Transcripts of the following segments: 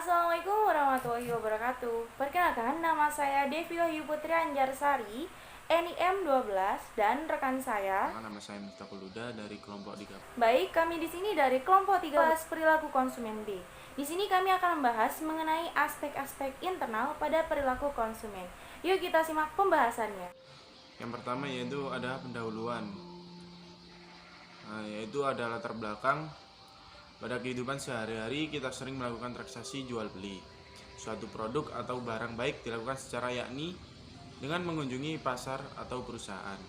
Assalamualaikum warahmatullahi wabarakatuh. Perkenalkan, nama saya Devi Wahyu Putri Anjarsari, NIM 12, dan rekan saya. Nama saya Miftahul Huda dari kelompok 3. Baik, kami di sini dari kelompok 13 perilaku konsumen B. Di sini kami akan membahas mengenai aspek-aspek internal pada perilaku konsumen. Yuk kita simak pembahasannya. Yang pertama yaitu ada pendahuluan. Yaitu ada latar belakang. Pada kehidupan sehari-hari kita sering melakukan transaksi jual beli. Suatu produk atau barang baik dilakukan secara yakni dengan mengunjungi pasar atau perusahaan,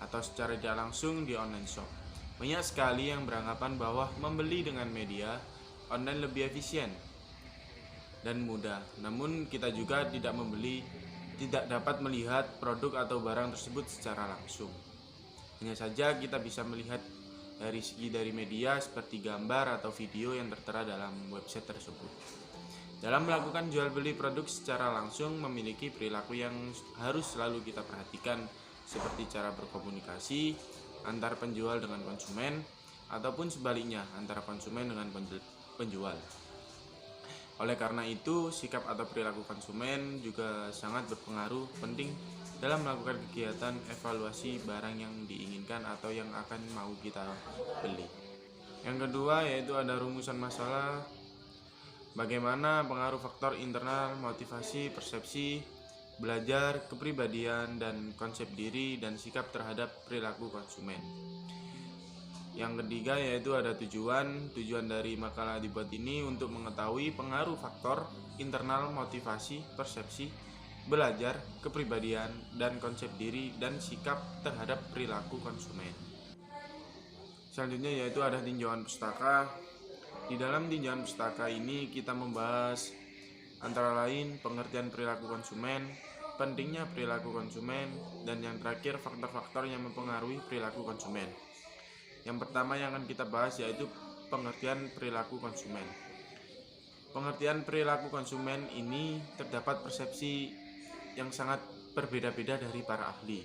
atau secara tidak langsung di online shop. Banyak sekali yang beranggapan bahwa membeli dengan media online lebih efisien dan mudah. Namun kita juga tidak dapat melihat produk atau barang tersebut secara langsung. Hanya saja kita bisa melihat dari media seperti gambar atau video yang tertera dalam website tersebut. Dalam melakukan jual beli produk secara langsung memiliki perilaku yang harus selalu kita perhatikan, seperti cara berkomunikasi antar penjual dengan konsumen ataupun sebaliknya antara konsumen dengan penjual. Oleh karena itu, sikap atau perilaku konsumen juga sangat berpengaruh penting dalam melakukan kegiatan evaluasi barang yang diinginkan atau yang akan mau kita beli. Yang kedua yaitu ada rumusan masalah. Bagaimana pengaruh faktor internal, motivasi, persepsi, belajar, kepribadian, dan konsep diri dan sikap terhadap perilaku konsumen. Yang ketiga yaitu ada tujuan dari makalah dibuat ini untuk mengetahui pengaruh faktor internal, motivasi, persepsi, belajar, kepribadian, dan konsep diri dan sikap terhadap perilaku konsumen. Selanjutnya yaitu ada tinjauan pustaka. Di dalam tinjauan pustaka ini kita membahas antara lain pengertian perilaku konsumen, pentingnya perilaku konsumen, dan yang terakhir faktor-faktor yang mempengaruhi perilaku konsumen. Yang pertama yang akan kita bahas yaitu pengertian perilaku konsumen. Pengertian perilaku konsumen ini terdapat persepsi yang sangat berbeda-beda dari para ahli,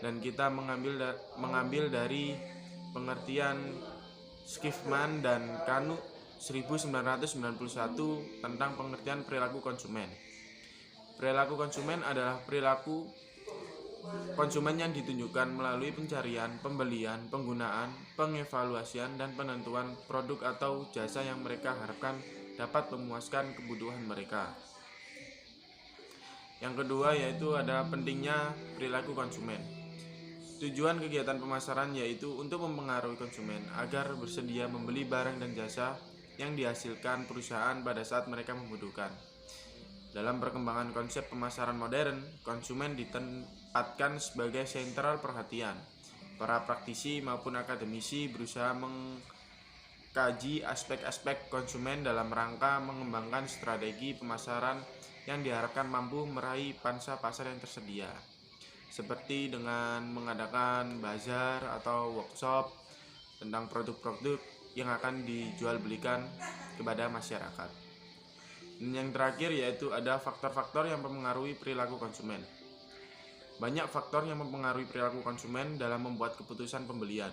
dan kita mengambil dari pengertian Schiffman dan Kanu 1991 tentang pengertian perilaku konsumen. Perilaku konsumen adalah perilaku konsumen yang ditunjukkan melalui pencarian, pembelian, penggunaan, pengevaluasian, dan penentuan produk atau jasa yang mereka harapkan dapat memuaskan kebutuhan mereka. Yang kedua yaitu ada pentingnya perilaku konsumen. Tujuan kegiatan pemasaran yaitu untuk mempengaruhi konsumen agar bersedia membeli barang dan jasa yang dihasilkan perusahaan pada saat mereka membutuhkan. Dalam perkembangan konsep pemasaran modern, konsumen ditempatkan sebagai sentral perhatian. Para praktisi maupun akademisi berusaha mengkaji aspek-aspek konsumen dalam rangka mengembangkan strategi pemasaran yang diharapkan mampu meraih pangsa pasar yang tersedia, seperti dengan mengadakan bazar atau workshop tentang produk-produk yang akan dijual belikan kepada masyarakat. Dan yang terakhir yaitu ada faktor-faktor yang mempengaruhi perilaku konsumen. Banyak faktor yang mempengaruhi perilaku konsumen dalam membuat keputusan pembelian.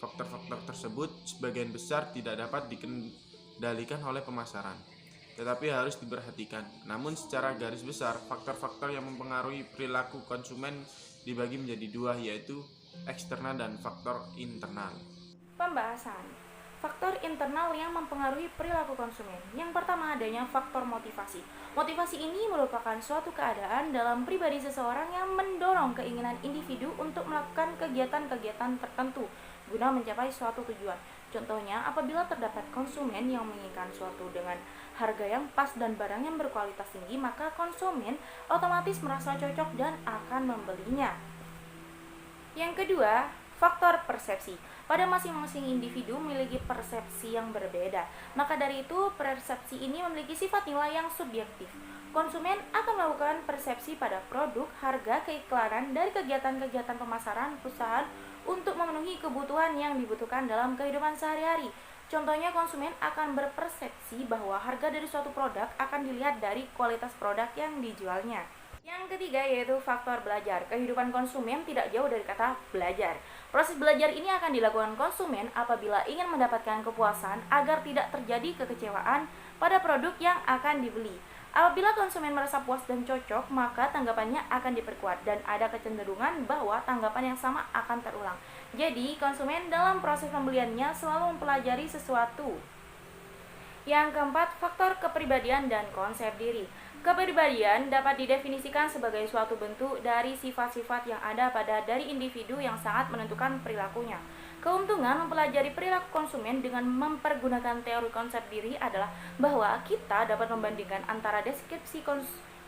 Faktor-faktor tersebut sebagian besar tidak dapat dikendalikan oleh pemasaran, tetapi harus diperhatikan. Namun secara garis besar, faktor-faktor yang mempengaruhi perilaku konsumen dibagi menjadi dua, yaitu eksternal dan faktor internal. Pembahasan faktor internal yang mempengaruhi perilaku konsumen. Yang pertama adanya faktor motivasi. Motivasi ini merupakan suatu keadaan dalam pribadi seseorang yang mendorong keinginan individu untuk melakukan kegiatan-kegiatan tertentu guna mencapai suatu tujuan. Contohnya, apabila terdapat konsumen yang menginginkan suatu dengan harga yang pas dan barang yang berkualitas tinggi, maka konsumen otomatis merasa cocok dan akan membelinya. Yang kedua, faktor persepsi. Pada masing-masing individu memiliki persepsi yang berbeda. Maka dari itu, persepsi ini memiliki sifat nilai yang subjektif. Konsumen akan melakukan persepsi pada produk, harga, keiklanan dari kegiatan-kegiatan pemasaran perusahaan untuk memenuhi kebutuhan yang dibutuhkan dalam kehidupan sehari-hari. Contohnya, konsumen akan berpersepsi bahwa harga dari suatu produk akan dilihat dari kualitas produk yang dijualnya. Yang ketiga yaitu faktor belajar. Kehidupan konsumen tidak jauh dari kata belajar. Proses belajar ini akan dilakukan konsumen apabila ingin mendapatkan kepuasan agar tidak terjadi kekecewaan pada produk yang akan dibeli. Apabila konsumen merasa puas dan cocok, maka tanggapannya akan diperkuat dan ada kecenderungan bahwa tanggapan yang sama akan terulang. Jadi, konsumen dalam proses pembeliannya selalu mempelajari sesuatu. Yang keempat, faktor kepribadian dan konsep diri. Kepribadian dapat didefinisikan sebagai suatu bentuk dari sifat-sifat yang ada dari individu yang sangat menentukan perilakunya. Keuntungan mempelajari perilaku konsumen dengan mempergunakan teori konsep diri adalah bahwa kita dapat membandingkan antara deskripsi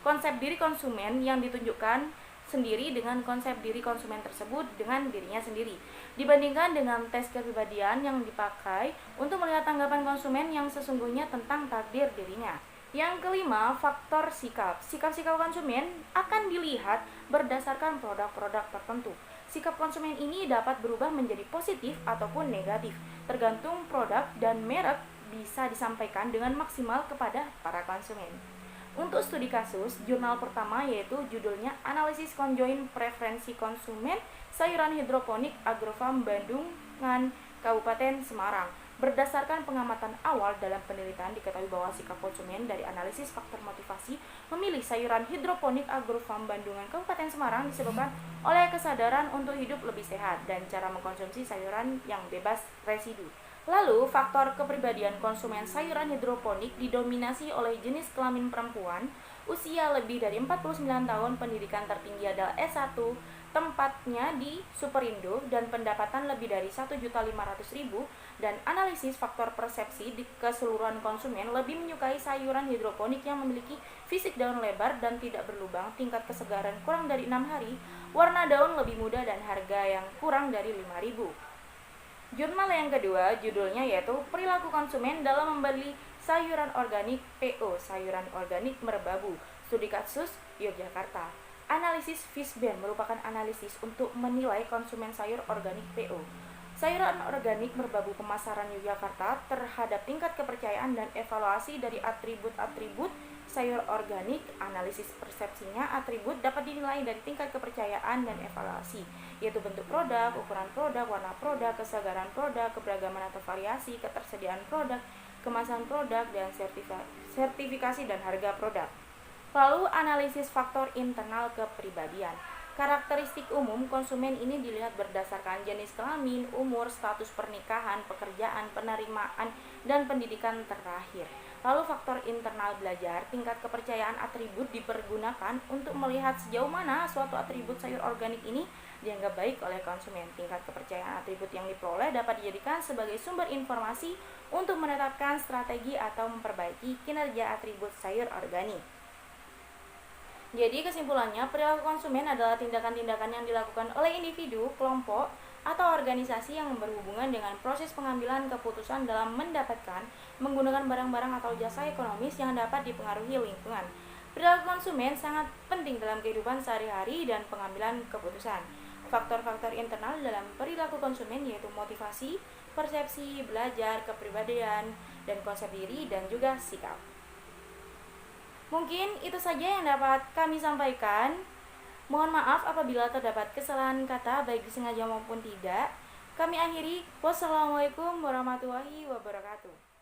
konsep diri konsumen yang ditunjukkan sendiri dengan konsep diri konsumen tersebut dengan dirinya sendiri, dibandingkan dengan tes kepribadian yang dipakai untuk melihat tanggapan konsumen yang sesungguhnya tentang takdir dirinya. Yang kelima, faktor sikap. Sikap-sikap konsumen akan dilihat berdasarkan produk-produk tertentu. Sikap konsumen ini dapat berubah menjadi positif ataupun negatif, tergantung produk dan merek bisa disampaikan dengan maksimal kepada para konsumen. Untuk studi kasus, jurnal pertama yaitu judulnya Analisis Konjoin Preferensi Konsumen Sayuran Hidroponik Agrofarm Bandungan Kabupaten Semarang. Berdasarkan pengamatan awal dalam penelitian diketahui bahwa sikap konsumen dari analisis faktor motivasi memilih sayuran hidroponik Agrofarm Bandungan Kabupaten Semarang disebabkan oleh kesadaran untuk hidup lebih sehat dan cara mengkonsumsi sayuran yang bebas residu. Lalu, faktor kepribadian konsumen sayuran hidroponik didominasi oleh jenis kelamin perempuan, usia lebih dari 49 tahun, pendidikan tertinggi adalah S1, tempatnya di Superindo, dan pendapatan lebih dari 1.500.000, dan analisis faktor persepsi di keseluruhan konsumen lebih menyukai sayuran hidroponik yang memiliki fisik daun lebar dan tidak berlubang, tingkat kesegaran kurang dari 6 hari, warna daun lebih muda, dan harga yang kurang dari 5.000. Jurnal yang kedua judulnya yaitu Perilaku Konsumen dalam Membeli Sayuran Organik PO Sayuran Organik Merbabu, Studi Kasus Yogyakarta. Analisis Fishbane merupakan analisis untuk menilai konsumen sayur organik PO Sayuran Organik Merbabu Pemasaran Yogyakarta terhadap tingkat kepercayaan dan evaluasi dari atribut-atribut sayur organik. Analisis persepsinya atribut dapat dinilai dari tingkat kepercayaan dan evaluasi, yaitu bentuk produk, ukuran produk, warna produk, kesegaran produk, keberagaman atau variasi, ketersediaan produk, kemasan produk, dan sertifikasi dan harga produk. Lalu analisis faktor internal kepribadian. Karakteristik umum konsumen ini dilihat berdasarkan jenis kelamin, umur, status pernikahan, pekerjaan, penerimaan, dan pendidikan terakhir. Lalu faktor internal belajar, tingkat kepercayaan atribut dipergunakan untuk melihat sejauh mana suatu atribut sayur organik ini dianggap baik oleh konsumen. Tingkat kepercayaan atribut yang diperoleh dapat dijadikan sebagai sumber informasi untuk menetapkan strategi atau memperbaiki kinerja atribut sayur organik. Jadi kesimpulannya, perilaku konsumen adalah tindakan-tindakan yang dilakukan oleh individu, kelompok, atau organisasi yang berhubungan dengan proses pengambilan keputusan dalam mendapatkan, menggunakan barang-barang atau jasa ekonomis yang dapat dipengaruhi lingkungan. Perilaku konsumen sangat penting dalam kehidupan sehari-hari dan pengambilan keputusan. Faktor-faktor internal dalam perilaku konsumen yaitu motivasi, persepsi, belajar, kepribadian, dan konsep diri, dan juga sikap. Mungkin itu saja yang dapat kami sampaikan. Mohon maaf apabila terdapat kesalahan kata baik disengaja maupun tidak. Kami akhiri. Wassalamualaikum warahmatullahi wabarakatuh.